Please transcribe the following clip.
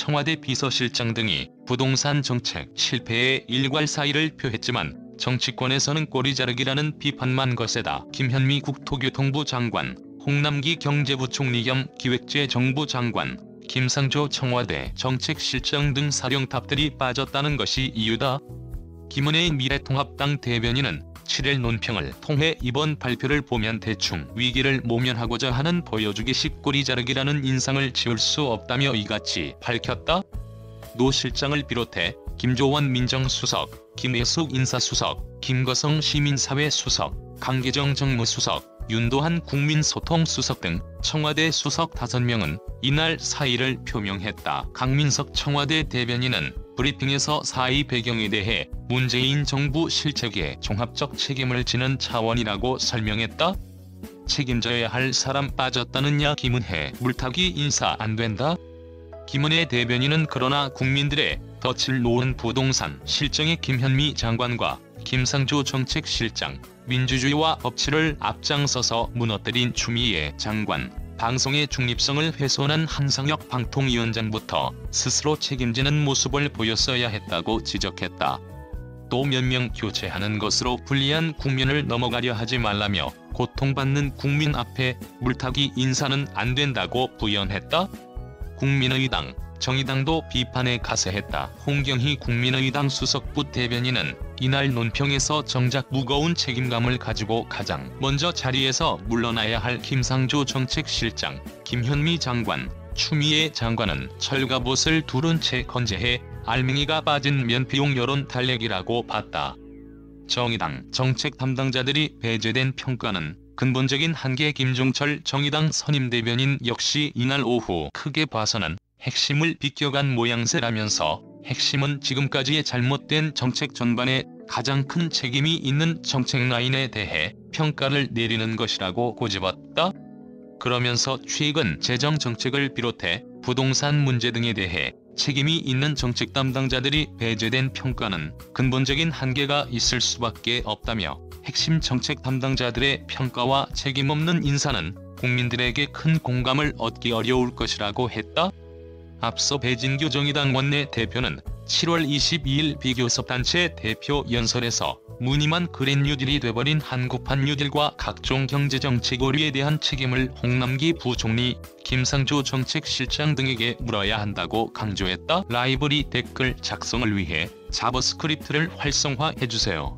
청와대 비서실장 등이 부동산 정책 실패에 일괄사의를 표했지만 정치권에서는 꼬리 자르기라는 비판만 거세다. 김현미 국토교통부 장관, 홍남기 경제부총리 겸 기획재정부 장관, 김상조 청와대 정책실장 등 사령탑들이 빠졌다는 것이 이유다. 김은혜 미래통합당 대변인은 7일 논평을 통해 이번 발표를 보면 대충 위기를 모면하고자 하는 보여주기식 꼬리 자르기라는 인상을 지울 수 없다며 이같이 밝혔다. 노 실장을 비롯해 김조원 민정수석, 김혜숙 인사수석, 김거성 시민사회수석, 강기정 정무수석, 윤도한 국민소통수석 등 청와대 수석 5명은 이날 사의를 표명했다. 강민석 청와대 대변인은 브리핑에서 사의 배경에 대해 문재인 정부 실책에 종합적 책임을 지는 차원이라고 설명했다. 책임져야 할 사람 빠졌다느냐. 김은혜 물타기 인사 안 된다. 김은혜 대변인은 그러나 국민들의 덫을 놓은 부동산 실정의 김현미 장관과 김상조 정책실장, 민주주의와 법치를 앞장서서 무너뜨린 추미애 장관, 방송의 중립성을 훼손한 한상혁 방통위원장부터 스스로 책임지는 모습을 보였어야 했다고 지적했다. 또 몇 명 교체하는 것으로 불리한 국면을 넘어가려 하지 말라며 고통받는 국민 앞에 물타기 인사는 안 된다고 부연했다. 국민의당, 정의당도 비판에 가세했다. 홍경희 국민의당 수석부 대변인은 이날 논평에서 정작 무거운 책임감을 가지고 가장 먼저 자리에서 물러나야 할 김상조 정책실장, 김현미 장관, 추미애 장관은 철갑옷을 두른 채 건재해 알맹이가 빠진 면피용 여론 달래기라고 봤다. 정의당 정책 담당자들이 배제된 평가는 근본적인 한계. 김종철 정의당 선임대변인 역시 이날 오후 크게 봐서는 핵심을 비껴간 모양새라면서 핵심은 지금까지의 잘못된 정책 전반에 가장 큰 책임이 있는 정책 라인에 대해 평가를 내리는 것이라고 고집었다. 그러면서 최근 재정 정책을 비롯해 부동산 문제 등에 대해 책임이 있는 정책 담당자들이 배제된 평가는 근본적인 한계가 있을 수밖에 없다며 핵심 정책 담당자들의 평가와 책임 없는 인사는 국민들에게 큰 공감을 얻기 어려울 것이라고 했다. 앞서 배진규 정의당 원내대표는 7월 22일 비교섭단체 대표 연설에서 무늬만 그린 뉴딜이 돼버린 한국판 뉴딜과 각종 경제정책 오류에 대한 책임을 홍남기 부총리, 김상조 정책실장 등에게 물어야 한다고 강조했다. 라이브러리 댓글 작성을 위해 자바스크립트를 활성화해주세요.